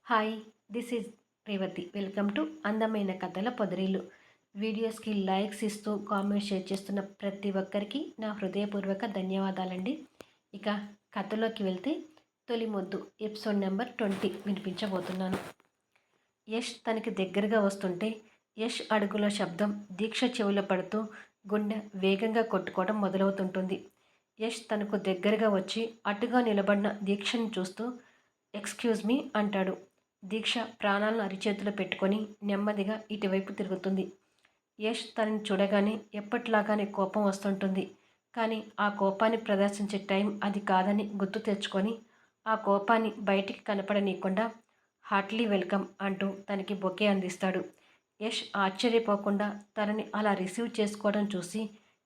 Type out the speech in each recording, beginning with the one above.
Hi, this is Revathi. Welcome to అందమైన కథల పొదరిల్లు. వీడియోస్కి లైక్స్ ఇస్తూ కామెంట్ షేర్ చేస్తున్న ప్రతి ఒక్కరికి నా హృదయపూర్వక ధన్యవాదాలండి. ఇక కథలోకి వెళ్తే తొలి మొద్దు ఎపిసోడ్ నెంబర్ 20 వినిపించబోతున్నాను. యష్ తనకి దగ్గరగా వస్తుంటే యష్ అడుగుల శబ్దం దీక్ష చెవుల పడుతూ గుండె వేగంగా కొట్టుకోవడం మొదలవుతుంటుంది. యష్ తనకు దగ్గరగా వచ్చి అటుగా నిలబడిన దీక్షని చూస్తూ ఎక్స్క్యూజ్ మీ అంటాడు. దీక్ష ప్రాణాలను అరిచేతిలో పెట్టుకొని నెమ్మదిగా ఇటువైపు తిరుగుతుంది. యష్ తనని చూడగానే ఎప్పటిలాగానే కోపం వస్తుంటుంది. కానీ ఆ కోపాన్ని ప్రదర్శించే టైం అది కాదని గుర్తు తెచ్చుకొని ఆ కోపాన్ని బయటికి కనపడనీయకుండా హార్ట్లీ వెల్కమ్ అంటూ తనకి బొకే అందిస్తాడు. యష్ ఆశ్చర్యపోకుండా తనని అలా రిసీవ్ చేసుకోవడం చూసి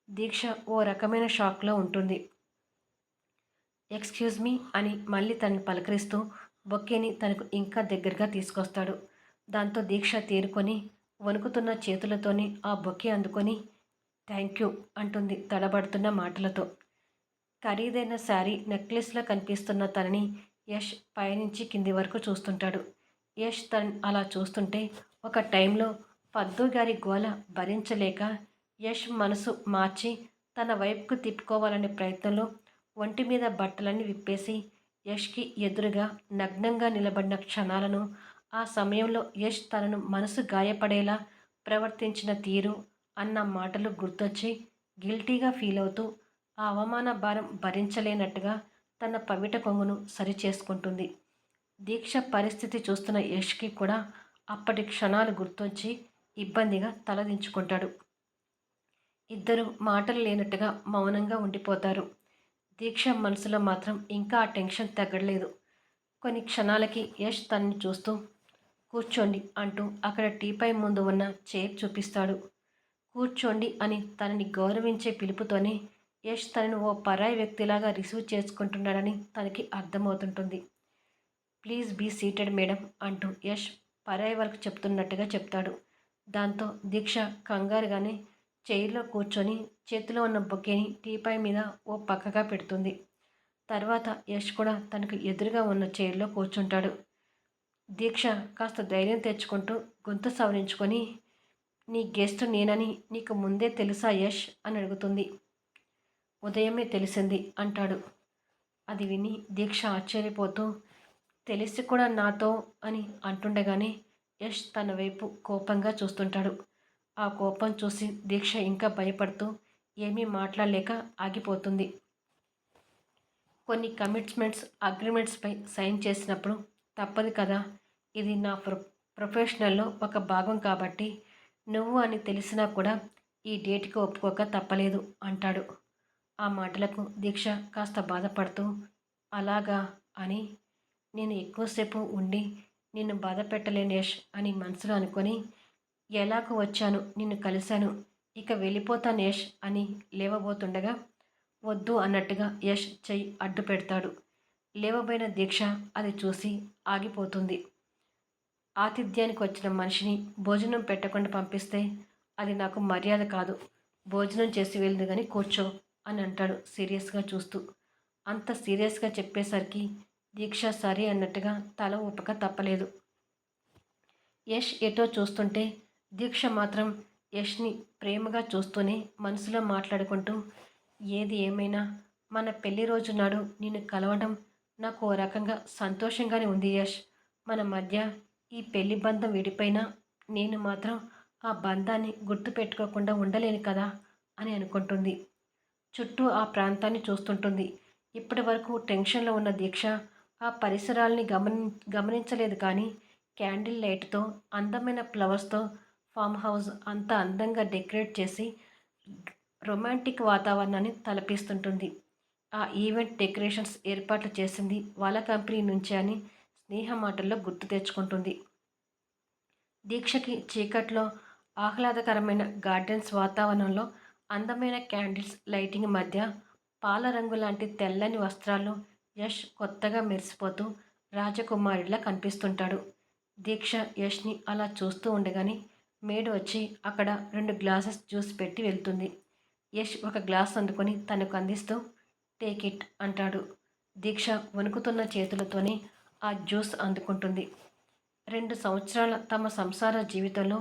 దీక్ష ఓ రకమైన షాక్లో ఉంటుంది. ఎక్స్క్యూజ్ మీ అని మళ్ళీ తనని పలకరిస్తూ బొక్కేని తనకు ఇంకా దగ్గరగా తీసుకొస్తాడు. దాంతో దీక్ష తేరుకొని వణుకుతున్న చేతులతోనే ఆ బొక్కే అందుకొని థ్యాంక్ యూ అంటుంది తడబడుతున్న మాటలతో. ఖరీదైన శారీ నెక్లెస్లో కనిపిస్తున్న తనని యష్ పైనుంచి కింది వరకు చూస్తుంటాడు. యష్ తనని అలా చూస్తుంటే ఒక టైంలో పద్దు గారి గోల భరించలేక యష్ మనసు మార్చి తన వైపుకు తిప్పుకోవాలనే ప్రయత్నంలో ఒంటి మీద బట్టలన్నీ విప్పేసి యష్కి ఎదురుగా నగ్నంగా నిలబడిన క్షణాలను, ఆ సమయంలో యష్ తనను మనసు గాయపడేలా ప్రవర్తించిన తీరు అన్న మాటలు గుర్తొచ్చి గిల్టీగా ఫీల్ అవుతూ ఆ అవమాన భారం భరించలేనట్టుగా తన పవిట కొంగును సరిచేసుకుంటుంది. దీక్ష పరిస్థితి చూస్తున్న యష్కి కూడా అప్పటి క్షణాలు గుర్తొచ్చి ఇబ్బందిగా తలదించుకుంటాడు. ఇద్దరు మాటలు లేనట్టుగా మౌనంగా ఉండిపోతారు. దీక్ష మనసులో మాత్రం ఇంకా ఆ టెన్షన్ తగ్గలేదు. కొన్ని క్షణాలకి యష్ తనని చూస్తూ కూర్చోండి అంటూ అక్కడ టీపై ముందు ఉన్న చైర్ చూపిస్తాడు. కూర్చోండి అని తనని గౌరవించే పిలుపుతోనే యష్ తనను ఓ పరాయి వ్యక్తిలాగా రిసీవ్ చేసుకుంటున్నాడని తనకి అర్థమవుతుంటుంది. ప్లీజ్ బీ సీటెడ్ మేడం అంటూ యష్ పరాయి వాళ్ళకు చెప్తున్నట్టుగా చెప్తాడు. దాంతో దీక్ష కంగారుగానే చైర్లో కూర్చొని చేతిలో ఉన్న బొకేని టీపాయ్ మీద ఓ పక్కగా పెడుతుంది. తర్వాత యష్ కూడా తనకు ఎదురుగా ఉన్న చైర్లో కూర్చుంటాడు. దీక్ష కాస్త ధైర్యం తెచ్చుకుంటూ గొంతు సవరించుకొని నీ గెస్ట్ నేనని నీకు ముందే తెలుసా యష్ అని అడుగుతుంది. ఉదయమే తెలిసింది అంటాడు. అది విని దీక్ష ఆశ్చర్యపోతూ తెలిసి కూడా నాతో అని అంటుండగానే యష్ తన వైపు కోపంగా చూస్తుంటాడు. ఆ కోపం చూసి దీక్ష ఇంకా భయపడుతూ ఏమీ మాట్లాడలేక ఆగిపోతుంది. కొన్ని కమిట్మెంట్స్ అగ్రిమెంట్స్పై సైన్ చేసినప్పుడు తప్పదు కదా, ఇది నా ప్రొఫెషనల్లో ఒక భాగం కాబట్టి నువ్వు అని తెలిసినా కూడా ఈ డేట్కి ఒప్పుకోక తప్పలేదు అంటాడు. ఆ మాటలకు దీక్ష కాస్త బాధపడుతూ అలాగా అని నేను ఎక్కువసేపు ఉండి నిన్ను బాధ పెట్టలేను యష్ అని మనసులో అనుకొని ఎలాగో వచ్చాను, నిన్ను కలిశాను, ఇక వెళ్ళిపోతాను యష్ అని లేవబోతుండగా వద్దు అన్నట్టుగా యష్ చెయ్యి అడ్డు పెడతాడు. లేవబోయిన దీక్ష అది చూసి ఆగిపోతుంది. ఆతిథ్యానికి వచ్చిన మనిషిని భోజనం పెట్టకుండా పంపిస్తే అది నాకు మర్యాద కాదు, భోజనం చేసి వెళ్దు కానీ కూర్చో అని అంటాడు సీరియస్గా చూస్తూ. అంత సీరియస్గా చెప్పేసరికి దీక్ష సరే అన్నట్టుగా తల ఊపక తప్పలేదు. యష్ ఎటో చూస్తుంటే దీక్ష మాత్రం యష్ని ప్రేమగా చూస్తూనే మనసులో మాట్లాడుకుంటూ ఏది ఏమైనా మన పెళ్లి రోజు నాడు నిన్ను కలవడం నాకు ఓ రకంగా సంతోషంగానే ఉంది యష్. మన మధ్య ఈ పెళ్లి బంధం విడిపోయినా నేను మాత్రం ఆ బంధాన్ని గుర్తుపెట్టుకోకుండా ఉండలేను కదా అని అనుకుంటుంది. చుట్టూ ఆ ప్రాంతాన్ని చూస్తుంటుంది. ఇప్పటి వరకు టెన్షన్లో ఉన్న దీక్ష ఆ పరిసరాల్ని గమనించలేదు. కానీ క్యాండిల్ లైట్తో అందమైన ఫ్లవర్స్తో ఫామ్ హౌస్ అంతా అందంగా డెకరేట్ చేసి రొమాంటిక్ వాతావరణాన్ని తలపిస్తుంటుంది. ఆ ఈవెంట్ డెకరేషన్స్ ఏర్పాట్లు చేసింది వాళ్ళ కంపెనీ నుంచే అని స్నేహ మాటల్లో గుర్తు తెచ్చుకుంటుంది. దీక్షకి చీకట్లో ఆహ్లాదకరమైన గార్డెన్స్ వాతావరణంలో అందమైన క్యాండిల్స్ లైటింగ్ మధ్య పాల రంగు లాంటి తెల్లని వస్త్రాల్లో యష్ కొత్తగా మెరిసిపోతూ రాజకుమారుడిలా కనిపిస్తుంటాడు. దీక్ష యష్ని అలా చూస్తూ ఉండగానే మేడ్ వచ్చి అక్కడ 2 గ్లాసెస్ జ్యూస్ పెట్టి వెళ్తుంది. యష్ ఒక గ్లాస్ అందుకొని తనకు అందిస్తూ టేక్ ఇట్ అంటాడు. దీక్ష వణుకుతున్న చేతులతోనే ఆ జ్యూస్ అందుకుంటుంది. 2 సంవత్సరాల తమ సంసార జీవితంలో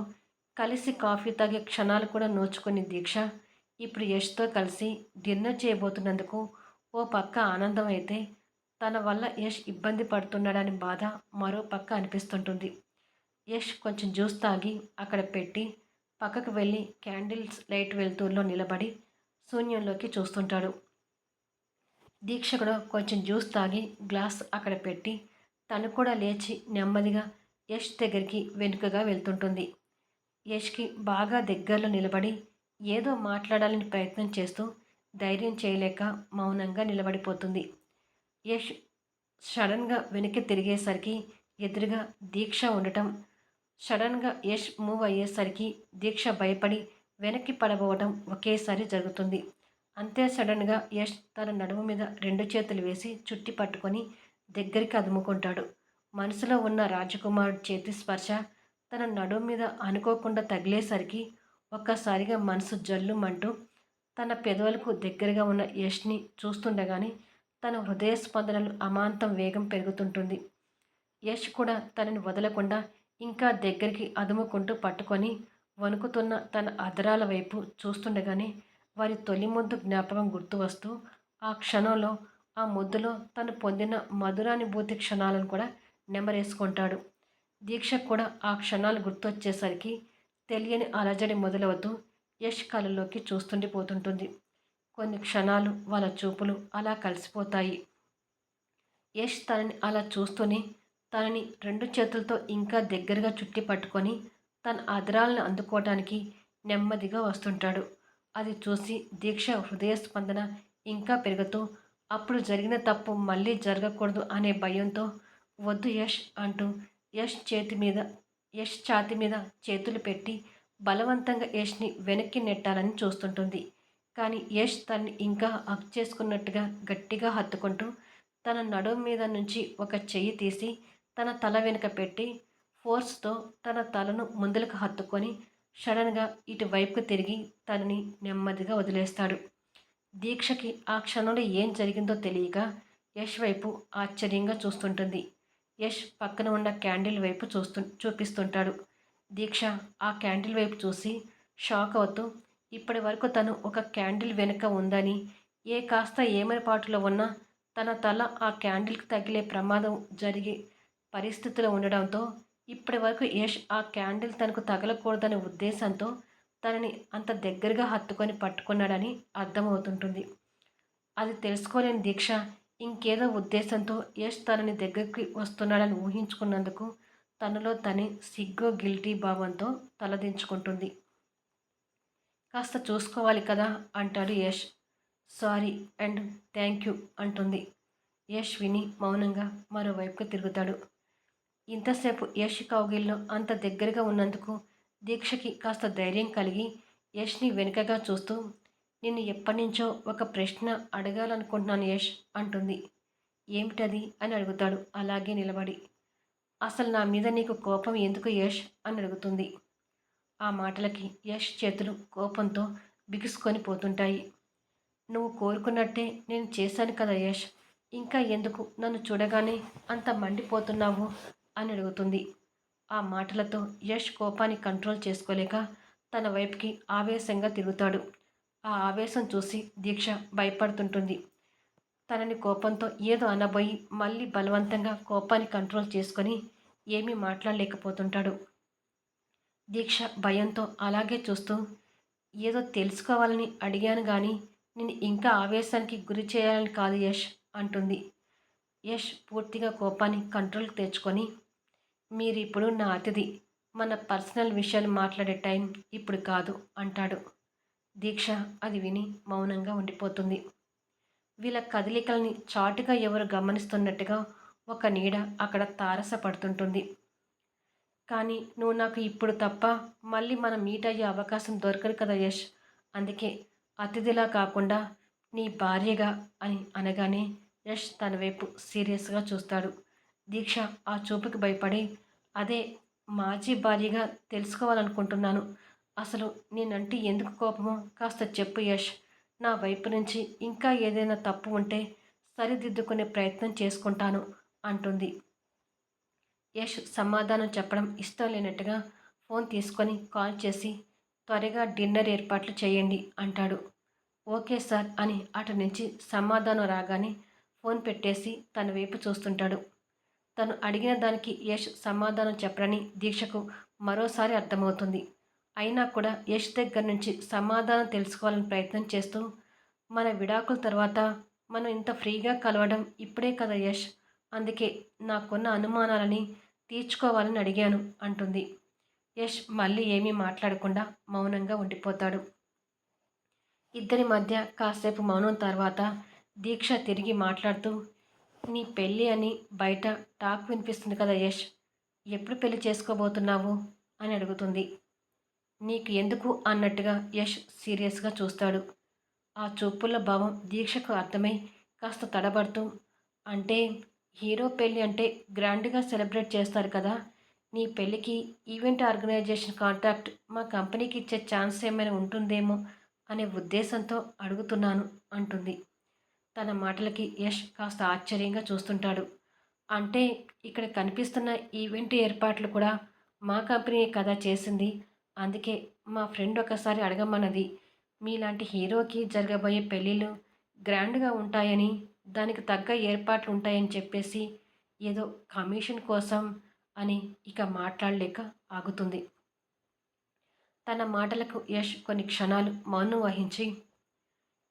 కలిసి కాఫీ తాగే క్షణాలు కూడా నోచుకుని దీక్ష ఇప్పుడు యష్తో కలిసి డిన్నర్ చేయబోతున్నందుకు ఓ పక్క ఆనందం అయితే తన వల్ల యష్ ఇబ్బంది పడుతున్నాడని బాధ మరో పక్క అనిపిస్తుంటుంది. యష్ కొంచెం జ్యూస్ తాగి అక్కడ పెట్టి పక్కకు వెళ్ళి క్యాండిల్స్ లైట్ వెలుతురులో నిలబడి శూన్యంలోకి చూస్తుంటాడు. దీక్ష కూడా కొంచెం జ్యూస్ తాగి గ్లాస్ అక్కడ పెట్టి తను కూడా లేచి నెమ్మదిగా యష్ దగ్గరికి వెనుకగా వెళ్తుంటుంది. యష్కి బాగా దగ్గరలో నిలబడి ఏదో మాట్లాడాలని ప్రయత్నం చేస్తూ ధైర్యం చేయలేక మౌనంగా నిలబడిపోతుంది. యష్ సడన్గా వెనక్కి తిరిగేసరికి ఎదురుగా దీక్ష ఉండటం, సడన్గా యష్ మూవ్ అయ్యేసరికి దీక్ష భయపడి వెనక్కి పడబోవటం ఒకేసారి జరుగుతుంది. అంతే సడన్గా యష్ తన నడుము మీద 2 చేతులు వేసి చుట్టి పట్టుకొని దగ్గరికి అదుముకుంటాడు. మనసులో ఉన్న రాజకుమారుడి చేతి స్పర్శ తన నడుము మీద అనుకోకుండా తగిలేసరికి ఒక్కసారిగా మనసు జల్లుమంటూ తన పెదవులకు దగ్గరగా ఉన్న యష్ని చూస్తుండగానే తన హృదయ స్పందనలు అమాంతం వేగం పెరుగుతుంటుంది. యష్ కూడా తనని వదలకుండా ఇంకా దగ్గరికి అదుముకుంటూ పట్టుకొని వణుకుతున్న తన అధరాల వైపు చూస్తుండగానే వారి తొలి ముద్దు జ్ఞాపకం గుర్తు వస్తూ ఆ క్షణంలో ఆ ముద్దులో తను పొందిన మధురానుభూతి క్షణాలను కూడా నెమరేసుకుంటాడు. దీక్ష కూడా ఆ క్షణాలు గుర్తొచ్చేసరికి తెలియని అలజడి మొదలవుతూ యష్ కళ్ళలోకి చూస్తుండిపోతుంటుంది. కొన్ని క్షణాలు వాళ్ళ చూపులు అలా కలిసిపోతాయి. యష్ తనని అలా చూస్తూనే తనని 2 చేతులతో ఇంకా దగ్గరగా చుట్టి పట్టుకొని తన అధరాలను అందుకోవటానికి నెమ్మదిగా వస్తుంటాడు. అది చూసి దీక్ష హృదయ స్పందన ఇంకా పెరుగుతూ అప్పుడు జరిగిన తప్పు మళ్ళీ జరగకూడదు అనే భయంతో వద్దు యష్ అంటూ యష్ ఛాతి మీద చేతులు పెట్టి బలవంతంగా యష్ని వెనక్కి నెట్టాలని చూస్తుంటుంది. కానీ యష్ తనని ఇంకా హగ్ చేసుకున్నట్టుగా గట్టిగా హత్తుకుంటూ తన నడుము మీద నుంచి ఒక చెయ్యి తీసి తన తల వెనుక పెట్టి ఫోర్స్తో తన తలను ముందలకు హత్తుకొని సడన్గా ఇటువైపుకు తిరిగి తనని నెమ్మదిగా వదిలేస్తాడు. దీక్షకి ఆ క్షణంలో ఏం జరిగిందో తెలియక యష్ వైపు ఆశ్చర్యంగా చూస్తుంటుంది. యష్ పక్కన ఉన్న క్యాండిల్ వైపు చూపిస్తుంటాడు. దీక్ష ఆ క్యాండిల్ వైపు చూసి షాక్ అవుతూ ఇప్పటి వరకు తను ఒక క్యాండిల్ వెనుక ఉందని, ఏ కాస్త ఏమరపాటులో ఉన్నా తన తల ఆ క్యాండిల్కి తగిలే ప్రమాదం జరిగే పరిస్థితిలో ఉండడంతో ఇప్పటి వరకు యష్ ఆ క్యాండిల్ తనకు తగలకూడదనే ఉద్దేశంతో తనని అంత దగ్గరగా హత్తుకొని పట్టుకున్నాడని అర్థమవుతుంటుంది. అది తెలుసుకోలేని దీక్ష ఇంకేదో ఉద్దేశంతో యష్ తనని దగ్గరికి వస్తున్నాడని ఊహించుకున్నందుకు తనలో తనే సిగ్గు గిల్టీ భావంతో తలదించుకుంటుంది. కాస్త చూసుకోవాలి కదా అంటాడు Yash. Sorry and thank you అంటుంది. యష్ విని మౌనంగా మరోవైపుకి తిరుగుతాడు. ఇంతసేపు యష్ కౌగిల్లో అంత దగ్గరగా ఉన్నందుకు దీక్షకి కాస్త ధైర్యం కలిగి యష్ని వెనుకగా చూస్తూ నిన్ను ఎప్పటినుంచో ఒక ప్రశ్న అడగాలనుకుంటున్నాను యష్ అంటుంది. ఏమిటది అని అడుగుతాడు అలాగే నిలబడి. అసలు నా మీద నీకు కోపం ఎందుకు యష్ అని అడుగుతుంది. ఆ మాటలకి యష్ చేతులు కోపంతో బిగుసుకొని పోతుంటాయి. నువ్వు కోరుకున్నట్టే నేను చేశాను కదా యష్, ఇంకా ఎందుకు నన్ను చూడగానే అంత మండిపోతున్నావు అని అడుగుతుంది. ఆ మాటలతో యష్ కోపాన్ని కంట్రోల్ చేసుకోలేక తన వైపుకి ఆవేశంగా తిరుగుతాడు. ఆ ఆవేశం చూసి దీక్ష భయపడుతుంటుంది. తనని కోపంతో ఏదో అనబోయి మళ్ళీ బలవంతంగా కోపాన్ని కంట్రోల్ చేసుకొని ఏమీ మాట్లాడలేకపోతుంటాడు. దీక్ష భయంతో అలాగే చూస్తూ ఏదో తెలుసుకోవాలని అడిగాను కానీ నేను ఇంకా ఆవేశానికి గురి చేయాలని కాదు యష్ అంటుంది. యష్ పూర్తిగా కోపాన్ని కంట్రోల్ తెచ్చుకొని మీరిప్పుడు నా అతిథి, మన పర్సనల్ విషయాలు మాట్లాడే టైం ఇప్పుడు కాదు అంటాడు. దీక్ష అది విని మౌనంగా ఉండిపోతుంది. వీళ్ళ కదలికల్ని చాటుగా ఎవరు గమనిస్తున్నట్టుగా ఒక నీడ అక్కడ తారసపడుతుంటుంది. కానీ నువ్వు నాకు ఇప్పుడు తప్ప మళ్ళీ మనం మీట్ అయ్యే అవకాశం దొరకదు కదా యష్, అందుకే అతిథిలా కాకుండా నీ భార్యగా అని అనగానే యష్ తన వైపు సీరియస్గా చూస్తాడు. దీక్ష ఆ చూపుకి భయపడి అదే మాజీ భార్యగా తెలుసుకోవాలనుకుంటున్నాను. అసలు నేనంటే ఎందుకు కోపమో కాస్త చెప్పు యష్, నా వైపు నుంచి ఇంకా ఏదైనా తప్పు ఉంటే సరిదిద్దుకునే ప్రయత్నం చేసుకుంటాను అంటుంది. యష్ సమాధానం చెప్పడం ఇష్టం లేనట్టుగా ఫోన్ తీసుకొని కాల్ చేసి త్వరగా డిన్నర్ ఏర్పాట్లు చేయండి అంటాడు. ఓకే సార్ అని అటు నుంచి సమాధానం రాగానే ఫోన్ పెట్టేసి తన వైపు చూస్తుంటాడు. తను అడిగిన దానికి యష్ సమాధానం చెప్పడని దీక్షకు మరోసారి అర్థమవుతుంది. అయినా కూడా యష్ దగ్గర నుంచి సమాధానం తెలుసుకోవాలని ప్రయత్నం చేస్తూ, మన విడాకుల తర్వాత మనం ఇంత ఫ్రీగా కలవడం ఇప్పుడే కదా యష్, అందుకే నాకున్న అనుమానాలని తీర్చుకోవాలని అడిగాను అంటుంది. యష్ మళ్ళీ ఏమీ మాట్లాడకుండా మౌనంగా ఉండిపోతాడు. ఇద్దరి మధ్య కాసేపు మౌనం తర్వాత దీక్ష తిరిగి మాట్లాడుతూ, నీ పెళ్ళి అని బయట టాక్ వినిపిస్తుంది కదా యష్, ఎప్పుడు పెళ్లి చేసుకోబోతున్నావు అని అడుగుతుంది. నీకు ఎందుకు అన్నట్టుగా యష్ సీరియస్గా చూస్తాడు. ఆ చూపుల భావం దీక్షకు అర్థమై కాస్త తడబడుతూ, అంటే హీరో పెళ్ళి అంటే గ్రాండ్గా సెలబ్రేట్ చేస్తారు కదా, నీ పెళ్ళికి ఈవెంట్ ఆర్గనైజేషన్ కాంట్రాక్ట్ మా కంపెనీకి ఇచ్చే ఛాన్స్ ఏమైనా ఉంటుందేమో అనే ఉద్దేశంతో అడుగుతున్నాను అంటుంది. తన మాటలకి యష్ కాస్త ఆశ్చర్యంగా చూస్తుంటాడు. అంటే ఇక్కడ కనిపిస్తున్న ఈవెంట్ ఏర్పాట్లు కూడా మా కంపెనీ కదా చేసింది, అందుకే మా ఫ్రెండ్ ఒకసారి అడగమన్నది, మీలాంటి హీరోకి జరగబోయే పెళ్ళిళ్ళు గ్రాండ్గా ఉంటాయని, దానికి తగ్గ ఏర్పాట్లు ఉంటాయని చెప్పేసి ఏదో కమిషన్ కోసం అని ఇక మాట్లాడలేక ఆగుతుంది. తన మాటలకు యష్ కొన్ని క్షణాలు మౌనం వహించి,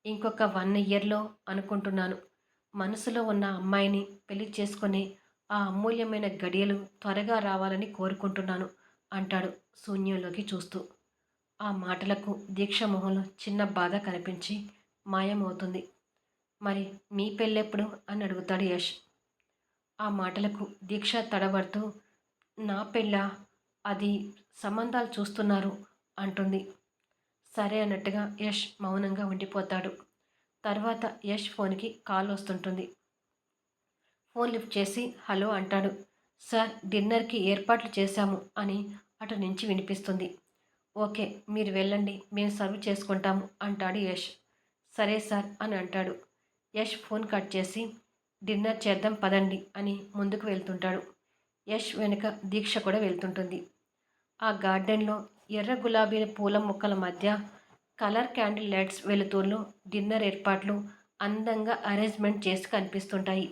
ఇంకొక 1 ఇయర్లో అనుకుంటున్నాను, మనసులో ఉన్న అమ్మాయిని పెళ్లి చేసుకునే ఆ అమూల్యమైన గడియలు త్వరగా రావాలని కోరుకుంటున్నాను అంటాడు శూన్యంలోకి చూస్తూ. ఆ మాటలకు దీక్ష మొహంలో చిన్న బాధ కనిపించి మాయమవుతుంది. మరి మీ పెళ్ళెప్పుడు అని అడుగుతాడు యష్. ఆ మాటలకు దీక్ష తడబడుతూ, నా పెళ్ళా, అది సంబంధాలు చూస్తున్నారు అంటుంది. సరే అన్నట్టుగా యష్ మౌనంగా ఉండిపోతాడు. తర్వాత యష్ ఫోన్కి కాల్ వస్తుంటుంది. ఫోన్ లిఫ్ట్ చేసి హలో అంటాడు. సార్, డిన్నర్కి ఏర్పాట్లు చేశాము అని అటు నుంచి వినిపిస్తుంది. ఓకే, మీరు వెళ్ళండి, మేము సర్వ్ చేసుకుంటాము అంటాడు యష్. సరే సార్ అని అంటాడు. యష్ ఫోన్ కట్ చేసి డిన్నర్ చేద్దాం పదండి అని ముందుకు వెళ్తుంటాడు. యష్ వెనుక దీక్ష కూడా వెళ్తుంటుంది. ఆ గార్డెన్లో ఎర్ర గులాబీల పూల మొక్కల మధ్య కలర్ క్యాండిల్ లైట్స్ వెలుతురులో డిన్నర్ ఏర్పాట్లు అందంగా అరేంజ్మెంట్ చేసి కనిపిస్తుంటాయి.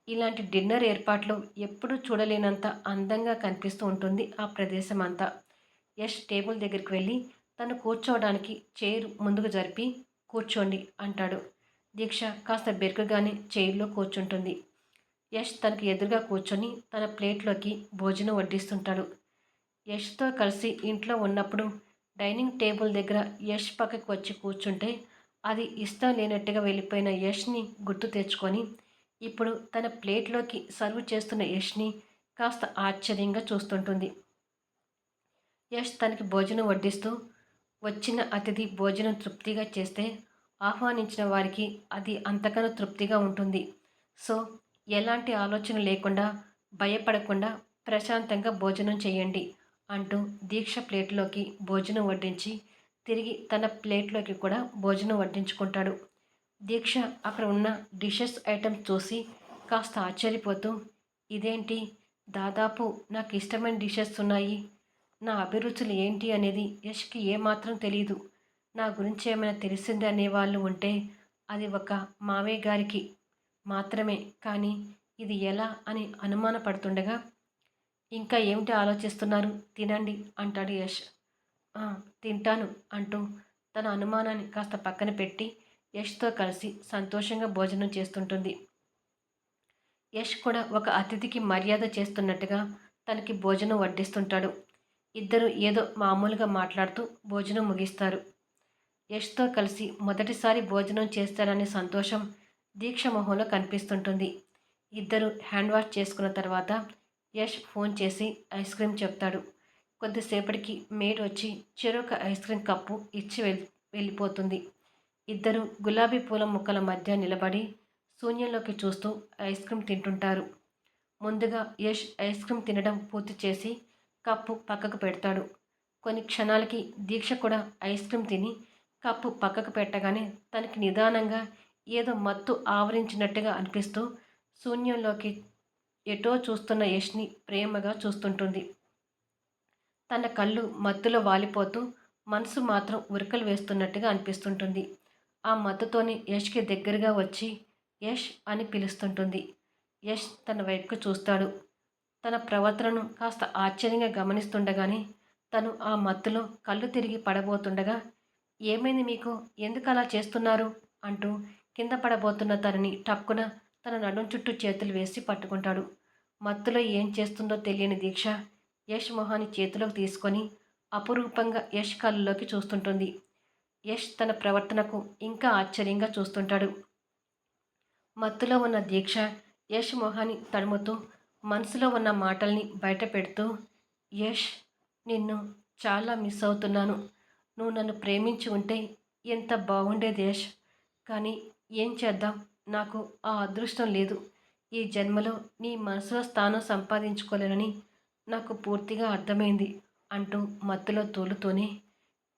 ఇలాంటి డిన్నర్ ఏర్పాట్లు ఎప్పుడూ చూడలేనంత అందంగా కనిపిస్తూ ఉంటుంది ఆ ప్రదేశం అంతా. యష్ టేబుల్ దగ్గరికి వెళ్ళి తను కూర్చోవడానికి చైర్ ముందుకు జరిపి కూర్చోండి అంటాడు. దీక్ష కాస్త బెరుకుగానే చైర్లో కూర్చుంటుంది. యష్ తనకి ఎదురుగా కూర్చొని తన ప్లేట్లోకి భోజనం వడ్డిస్తుంటాడు. యష్తో కలిసి ఇంట్లో ఉన్నప్పుడు డైనింగ్ టేబుల్ దగ్గర యష్ పక్కకు వచ్చి కూర్చుంటే అది ఇష్టం లేనట్టుగా వెళ్ళిపోయిన యష్ని గుర్తు తెచ్చుకొని ఇప్పుడు తన ప్లేట్లోకి సర్వ్ చేస్తున్న యష్ని కాస్త ఆశ్చర్యంగా చూస్తుంటుంది. యష్ తనకి భోజనం వడ్డిస్తూ, వచ్చిన అతిథి భోజనం తృప్తిగా చేస్తే ఆహ్వానించిన వారికి అది అంతకన్నా తృప్తిగా ఉంటుంది. సో ఎలాంటి ఆలోచన లేకుండా, భయపడకుండా ప్రశాంతంగా భోజనం చేయండి అంటూ దీక్ష ప్లేట్లోకి భోజనం వడ్డించి తిరిగి తన ప్లేట్లోకి కూడా భోజనం వడ్డించుకుంటాడు. దీక్ష అక్కడ ఉన్న డిషెస్ ఐటమ్స్ చూసి కాస్త ఆశ్చర్యపోతూ, ఇదేంటి, దాదాపు నాకు ఇష్టమైన డిషెస్ ఉన్నాయి, నా అభిరుచులు ఏంటి అనేది యష్కి ఏమాత్రం తెలియదు, నా గురించి ఏమైనా తెలిసింది అనేవాళ్ళు ఉంటే అది ఒక మావయ్య గారికి మాత్రమే, కానీ ఇది ఎలా అని అనుమానపడుతుండగా, ఇంకా ఏమిటి ఆలోచిస్తున్నారు, తినండి అంటాడు యష్. తింటాను అంటూ తన అనుమానాన్ని కాస్త పక్కన పెట్టి యష్తో కలిసి సంతోషంగా భోజనం చేస్తుంటుంది. యష్ కూడా ఒక అతిథికి మర్యాద చేస్తున్నట్టుగా తనకి భోజనం వడ్డిస్తుంటాడు. ఇద్దరు ఏదో మామూలుగా మాట్లాడుతూ భోజనం ముగిస్తారు. యష్తో కలిసి మొదటిసారి భోజనం చేస్తారనే సంతోషం దీక్ష మొహంలో కనిపిస్తుంటుంది. ఇద్దరు హ్యాండ్ వాష్ చేసుకున్న తర్వాత యష్ ఫోన్ చేసి ఐస్ క్రీమ్ చెప్తాడు. కొద్దిసేపటికి మేడ్ వచ్చి చెరొక ఐస్ క్రీమ్ కప్పు ఇచ్చి వెళ్ళిపోతుంది. ఇద్దరు గులాబీ పూల మొక్కల మధ్య నిలబడి శూన్యంలోకి చూస్తూ ఐస్ క్రీమ్ తింటుంటారు. ముందుగా యష్ ఐస్ క్రీమ్ తినడం పూర్తి చేసి కప్పు పక్కకు పెడతాడు. కొన్ని క్షణాలకి దీక్ష కూడా ఐస్ క్రీమ్ తిని కప్పు పక్కకు పెట్టగానే తనకి నిదానంగా ఏదో మత్తు ఆవరించినట్టుగా అనిపిస్తూ శూన్యంలోకి ఎటో చూస్తున్న యష్ని ప్రేమగా చూస్తుంటుంది. తన కళ్ళు మత్తులో వాలిపోతూ మనసు మాత్రం ఉరకలు వేస్తున్నట్టుగా అనిపిస్తుంటుంది. ఆ మత్తుతోనే యష్కి దగ్గరగా వచ్చి యష్ అని పిలుస్తుంటుంది. యష్ తన వైపుకు చూస్తాడు. తన ప్రవర్తనను కాస్త ఆశ్చర్యంగా గమనిస్తుండగానే తను ఆ మత్తులో కళ్ళు తిరిగి పడబోతుండగా, ఏమైంది మీకు, ఎందుకు అలా చేస్తున్నారు అంటూ కింద పడబోతున్న తనని టక్కున తన నడుం చుట్టూ చేతులు వేసి పట్టుకుంటాడు. మత్తులో ఏం చేస్తుందో తెలియని దీక్ష యష్ మొహాన్ని చేతిలోకి తీసుకొని అపురూపంగా యష్ కళ్ళలోకి చూస్తుంటుంది. యష్ తన ప్రవర్తనకు ఇంకా ఆశ్చర్యంగా చూస్తుంటాడు. మత్తులో ఉన్న దీక్ష యష్ మొహాన్ని తడుముతూ మనసులో ఉన్న మాటల్ని బయట పెడుతూ, యష్, నిన్ను చాలా మిస్ అవుతున్నాను. నువ్వు నన్ను ప్రేమించి ఉంటే ఎంత బాగుండేది యష్. కానీ ఏం చేద్దాం, నాకు ఆ అదృష్టం లేదు. ఈ జన్మలో నీ మనసులో స్థానం సంపాదించుకోలేనని నాకు పూర్తిగా అర్థమైంది అంటూ మత్తులో తూలుతూనే,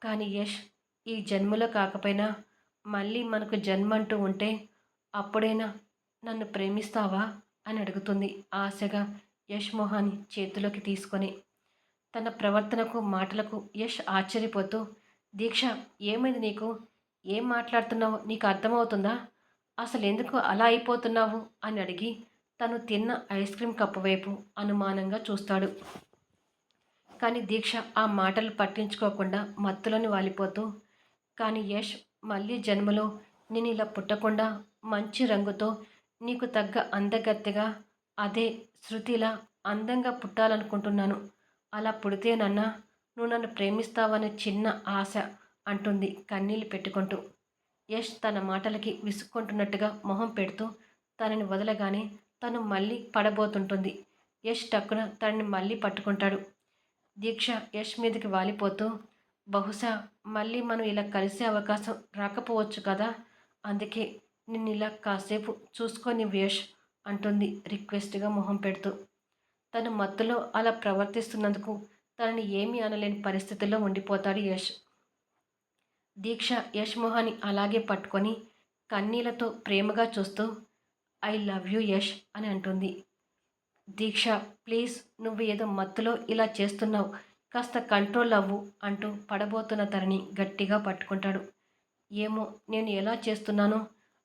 కానీ యష్, ఈ జన్మలో కాకపోయినా మళ్ళీ మనకు జన్మ అంటూ ఉంటే అప్పుడైనా నన్ను ప్రేమిస్తావా అని అడుగుతుంది ఆశగా యష్ మొహాన్ని చేతిలోకి తీసుకొని. తన ప్రవర్తనకు మాటలకు యష్ ఆశ్చర్యపోతూ, దీక్ష, ఏమైంది నీకు, ఏం మాట్లాడుతున్నావో నీకు అర్థమవుతుందా, అసలు ఎందుకు అలా అయిపోతున్నావు అని అడిగి తను తిన్న ఐస్ క్రీమ్ కప్పు వైపు అనుమానంగా చూస్తాడు. కానీ దీక్ష ఆ మాటలు పట్టించుకోకుండా మత్తులోని వాలిపోతూ, కానీ యష్, మళ్ళీ జన్మలో నేను ఇలా పుట్టకుండా మంచి రంగుతో నీకు తగ్గ అందగత్తెగా, అదే శృతిలా అందంగా పుట్టాలనుకుంటున్నాను. అలా పుడితేనన్నా నువ్వు నన్ను ప్రేమిస్తావనే చిన్న ఆశ అంటుంది కన్నీళ్ళు పెట్టుకుంటూ. యష్ తన మాటలకి విసుక్కుంటున్నట్టుగా మొహం పెడుతూ తనని వదలగానే తను మళ్ళీ పడబోతుంటుంది. యష్ టక్కున తనని మళ్ళీ పట్టుకుంటాడు. దీక్ష యష్ మీదకి వాలిపోతూ, బహుశా మళ్ళీ మనం ఇలా కలిసే అవకాశం రాకపోవచ్చు కదా, అందుకే నిన్ను ఇలా కాసేపు చూసుకొని యష్ అంటుంది రిక్వెస్ట్గా మొహం పెడుతూ. తను మత్తులో అలా ప్రవర్తిస్తున్నందుకు తనని ఏమీ అనలేని పరిస్థితుల్లో ఉండిపోతాడు యష్. దీక్ష యష్ మొహాన్ని అలాగే పట్టుకొని కన్నీళ్లతో ప్రేమగా చూస్తూ, ఐ లవ్ యూ యష్ అని అంటుంది. దీక్ష, ప్లీజ్, నువ్వు ఏదో మత్తులో ఇలా చేస్తున్నావు, కాస్త కంట్రోల్ అవ్వు అంటూ పడబోతున్న తనని గట్టిగా పట్టుకుంటాడు. ఏమో నేను ఎలా చేస్తున్నానో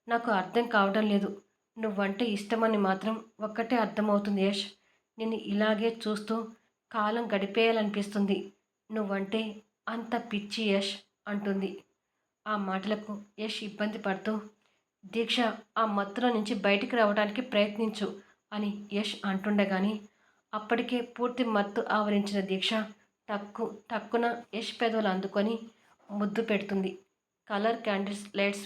నాకు అర్థం కావడం లేదు. నువ్వంటే ఇష్టమని మాత్రం ఒక్కటే అర్థమవుతుంది యష్. నిన్ను ఇలాగే చూస్తూ కాలం గడిపేయాలనిపిస్తుంది. నువ్వంటే అంత పిచ్చి యష్ అంటుంది. ఆ మాటలకు యష్ ఇబ్బంది పడుతూ, దీక్ష, ఆ మత్తులో నుంచి బయటికి రావడానికి ప్రయత్నించు అని యష్ అంటుండగాని అప్పటికే పూర్తి మత్తు ఆవరించిన దీక్ష టక్కున యష్ పెదవులు అందుకొని ముద్దు పెడుతుంది. కలర్ క్యాండిల్స్ లైట్స్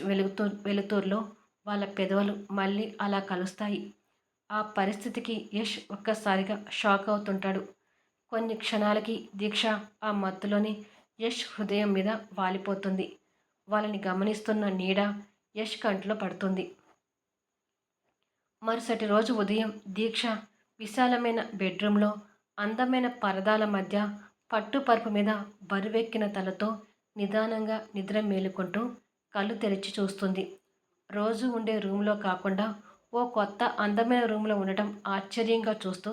వెలుతురులో వాళ్ళ పెదవులు మళ్ళీ అలా కలుస్తాయి. ఆ పరిస్థితికి యష్ ఒక్కసారిగా షాక్ అవుతుంటాడు. కొన్ని క్షణాలకి దీక్ష ఆ మత్తులోని యష్ హృదయం మీద వాలిపోతుంది. వాళ్ళని గమనిస్తున్న నీడ యష్ కంట్లో పడుతుంది. మరుసటి రోజు ఉదయం దీక్ష విశాలమైన బెడ్రూమ్లో అందమైన పరదాల మధ్య పట్టుపరుపు మీద బరువెక్కిన తలతో నిదానంగా నిద్ర మేలుకుంటూ కళ్ళు తెరిచి చూస్తుంది. రోజు ఉండే రూమ్లో కాకుండా ఓ కొత్త అందమైన రూమ్లో ఉండటం ఆశ్చర్యంగా చూస్తూ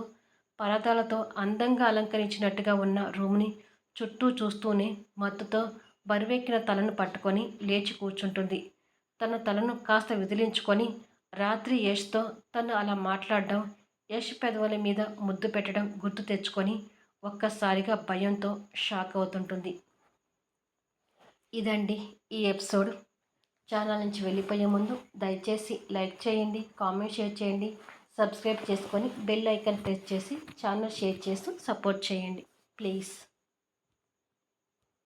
పరదాలతో అందంగా అలంకరించినట్టుగా ఉన్న రూమ్ని చుట్టూ చూస్తూనే మత్తుతో బరువెక్కిన తలను పట్టుకొని లేచి కూర్చుంటుంది. తన తలను కాస్త విదిలించుకొని రాత్రి యష్తో తను అలా మాట్లాడడం, యష్ పెదవుల మీద ముద్దు పెట్టడం గుర్తు తెచ్చుకొని ఒక్కసారిగా భయంతో షాక్ అవుతుంటుంది. ఇదండి ఈ ఎపిసోడ్. ఛానల్ నుంచి వెళ్ళిపోయే ముందు దయచేసి లైక్ చేయండి, కామెంట్ షేర్ చేయండి, సబ్స్క్రైబ్ చేసుకొని బెల్ ఐకాన్ ప్రెస్ చేసి ఛానల్ షేర్ చేస్తూ సపోర్ట్ చేయండి ప్లీజ్.